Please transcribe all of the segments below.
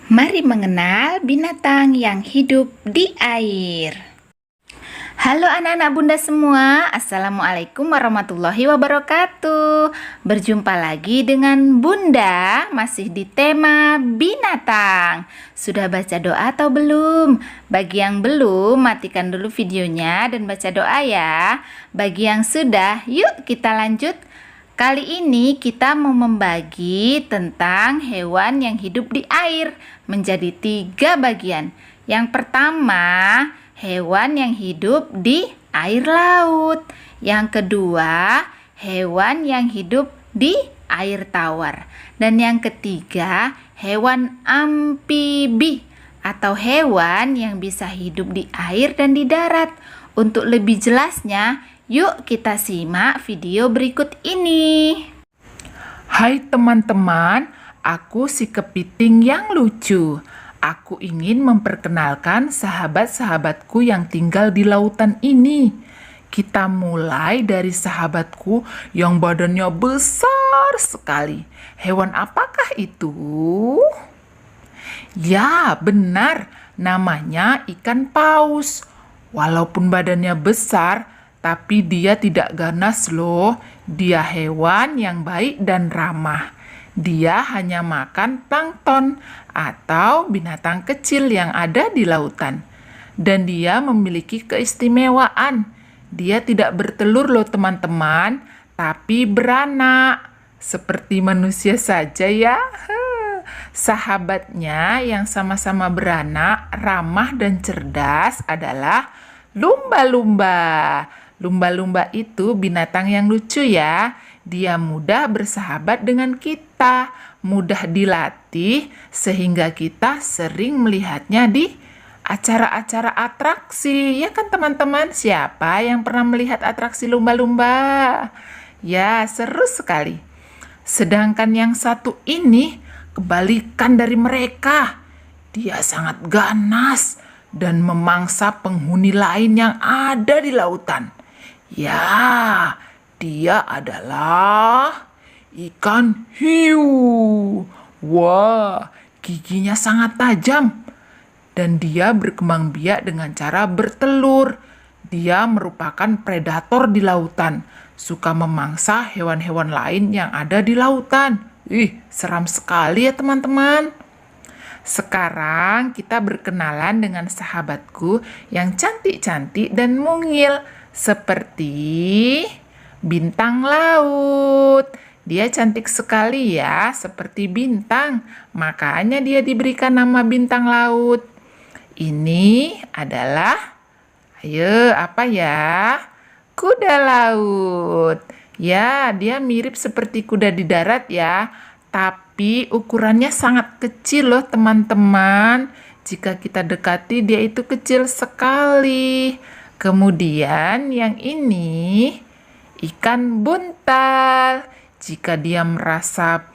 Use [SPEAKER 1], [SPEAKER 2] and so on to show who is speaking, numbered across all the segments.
[SPEAKER 1] Mari mengenal binatang yang hidup di air. Halo anak-anak bunda semua, Assalamualaikum warahmatullahi wabarakatuh. Berjumpa lagi dengan bunda, masih di tema binatang. Sudah baca doa atau belum? Bagi yang belum, matikan dulu videonya dan baca doa ya. Bagi yang sudah, yuk kita lanjut. Kali ini kita mau membagi tentang hewan yang hidup di air menjadi 3 bagian. Yang pertama, hewan yang hidup di air laut. Yang kedua, hewan yang hidup di air tawar. Dan yang ketiga, hewan amfibi atau hewan yang bisa hidup di air dan di darat. Untuk lebih jelasnya, yuk kita simak video berikut ini.
[SPEAKER 2] Hai teman-teman, aku si kepiting yang lucu. Aku ingin memperkenalkan sahabat-sahabatku yang tinggal di lautan ini. Kita mulai dari sahabatku yang badannya besar sekali. Hewan apakah itu? Ya, benar. Namanya ikan paus. Walaupun badannya besar, tapi dia tidak ganas loh. Dia hewan yang baik dan ramah. Dia hanya makan plankton atau binatang kecil yang ada di lautan. Dan dia memiliki keistimewaan. Dia tidak bertelur loh teman-teman, tapi beranak. Seperti manusia saja ya. Sahabatnya yang sama-sama beranak, ramah dan cerdas adalah lumba-lumba. Lumba-lumba itu binatang yang lucu ya. Dia mudah bersahabat dengan kita, mudah dilatih sehingga kita sering melihatnya di acara-acara atraksi. Ya kan teman-teman? Siapa yang pernah melihat atraksi lumba-lumba? Ya, seru sekali. Sedangkan yang satu ini kebalikan dari mereka. Dia sangat ganas dan memangsa penghuni lain yang ada di lautan. Ya, dia adalah ikan hiu. Wah, giginya sangat tajam. Dan dia berkembang biak dengan cara bertelur. Dia merupakan predator di lautan. Suka memangsa hewan-hewan lain yang ada di lautan. Seram sekali ya teman-teman. Sekarang kita berkenalan dengan sahabatku yang cantik-cantik dan mungil. Seperti bintang laut. Dia cantik sekali ya, seperti bintang. Makanya dia diberikan nama bintang laut. Ini adalah, ayo apa ya? Kuda laut. Ya, dia mirip seperti kuda di darat ya. Tapi ukurannya sangat kecil loh teman-teman. Jika kita dekati dia itu kecil sekali. Kemudian yang ini ikan buntal. Jika dia merasa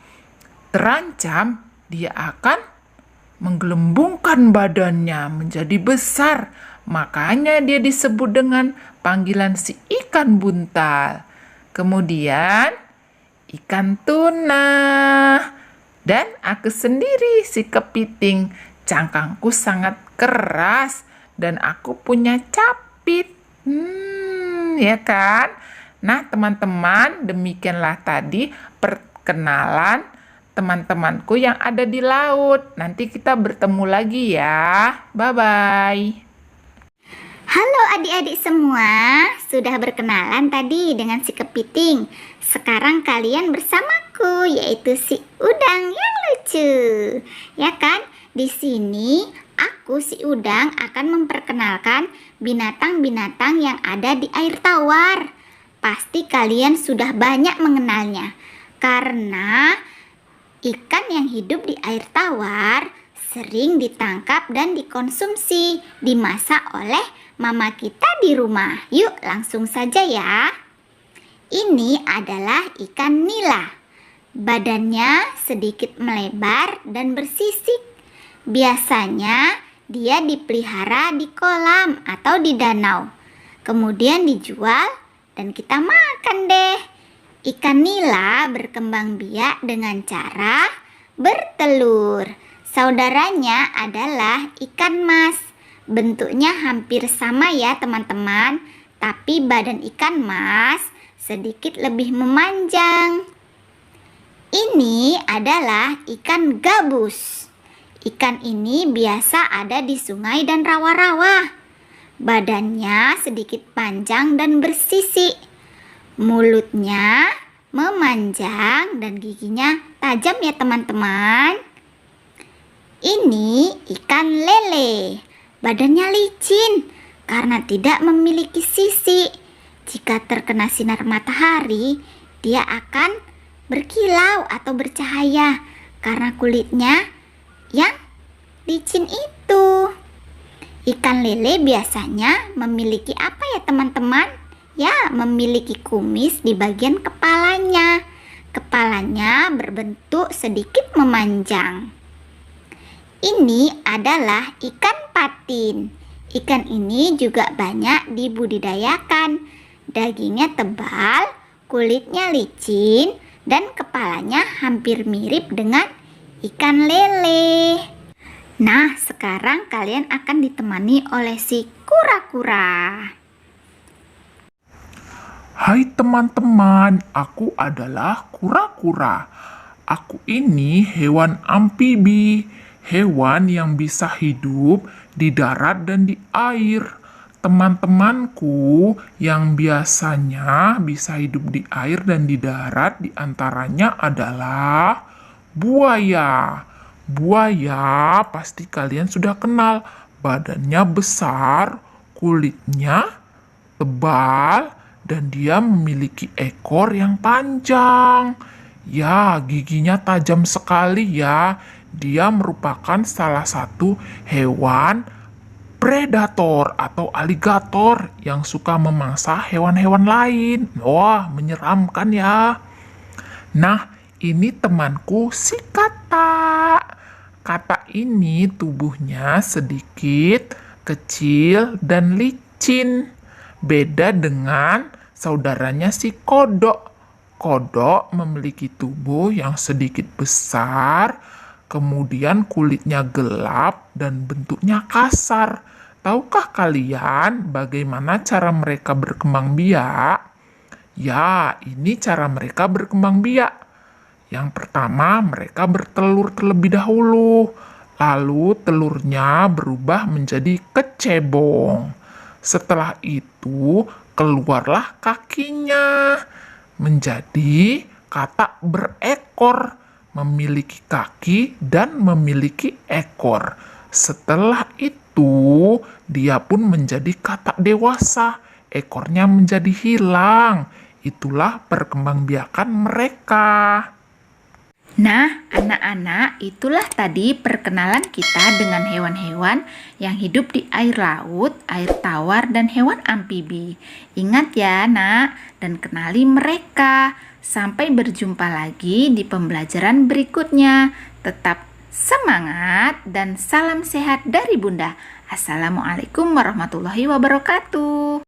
[SPEAKER 2] terancam, dia akan menggelembungkan badannya menjadi besar. Makanya dia disebut dengan panggilan si ikan buntal. Kemudian ikan tuna. Dan aku sendiri si kepiting. Cangkangku sangat keras dan aku punya capit. Ya kan? Nah, teman-teman, demikianlah tadi perkenalan teman-temanku yang ada di laut. Nanti kita bertemu lagi ya. Bye-bye.
[SPEAKER 3] Halo adik-adik semua, sudah berkenalan tadi dengan si kepiting. Sekarang kalian bersamaku, yaitu si udang yang lucu. Ya kan? Di sini aku si udang akan memperkenalkan binatang-binatang yang ada di air tawar. Pasti kalian sudah banyak mengenalnya. Karena ikan yang hidup di air tawar sering ditangkap dan dikonsumsi, dimasak oleh mama kita di rumah. Yuk langsung saja ya. Ini adalah ikan nila. Badannya sedikit melebar dan bersisik. Biasanya dia dipelihara di kolam atau di danau. Kemudian dijual dan kita makan deh. Ikan nila berkembang biak dengan cara bertelur. Saudaranya adalah ikan mas. Bentuknya hampir sama ya teman-teman, tapi badan ikan mas sedikit lebih memanjang. Ini adalah ikan gabus. Ikan ini biasa ada di sungai dan rawa-rawa. Badannya sedikit panjang dan bersisi. Mulutnya memanjang dan giginya tajam ya teman-teman. Ini ikan lele. Badannya licin karena tidak memiliki sisi. Jika terkena sinar matahari, dia akan berkilau atau bercahaya karena kulitnya yang licin itu. Ikan lele biasanya memiliki apa ya teman-teman? Ya, memiliki kumis di bagian kepalanya. Kepalanya berbentuk sedikit memanjang. Ini adalah ikan patin. Ikan ini juga banyak dibudidayakan. Dagingnya tebal, kulitnya licin, dan kepalanya hampir mirip dengan ikan lele. Nah, sekarang kalian akan ditemani oleh si kura-kura.
[SPEAKER 2] Hai teman-teman, aku adalah kura-kura. Aku ini hewan amfibi, hewan yang bisa hidup di darat dan di air. Teman-temanku yang biasanya bisa hidup di air dan di darat diantaranya adalah buaya. Buaya pasti kalian sudah kenal, badannya besar, kulitnya tebal, dan dia memiliki ekor yang panjang. Ya, giginya tajam sekali ya. Dia merupakan salah satu hewan predator atau aligator yang suka memangsa hewan-hewan lain. Wah, menyeramkan ya. Nah, ini temanku si Kata. Kata ini tubuhnya sedikit kecil dan licin. Beda dengan saudaranya si kodok. Kodok memiliki tubuh yang sedikit besar, kemudian kulitnya gelap dan bentuknya kasar. Tahukah kalian bagaimana cara mereka berkembang biak? Ya, ini cara mereka berkembang biak. Yang pertama, mereka bertelur terlebih dahulu. Lalu telurnya berubah menjadi kecebong. Setelah itu, keluarlah kakinya menjadi katak berekor, memiliki kaki dan memiliki ekor. Setelah itu, dia pun menjadi katak dewasa, ekornya menjadi hilang. Itulah perkembangbiakan mereka.
[SPEAKER 1] Nah, anak-anak, itulah tadi perkenalan kita dengan hewan-hewan yang hidup di air laut, air tawar, dan hewan amfibi. Ingat ya, Nak, dan kenali mereka. Sampai berjumpa lagi di pembelajaran berikutnya. Tetap semangat dan salam sehat dari Bunda. Assalamualaikum warahmatullahi wabarakatuh.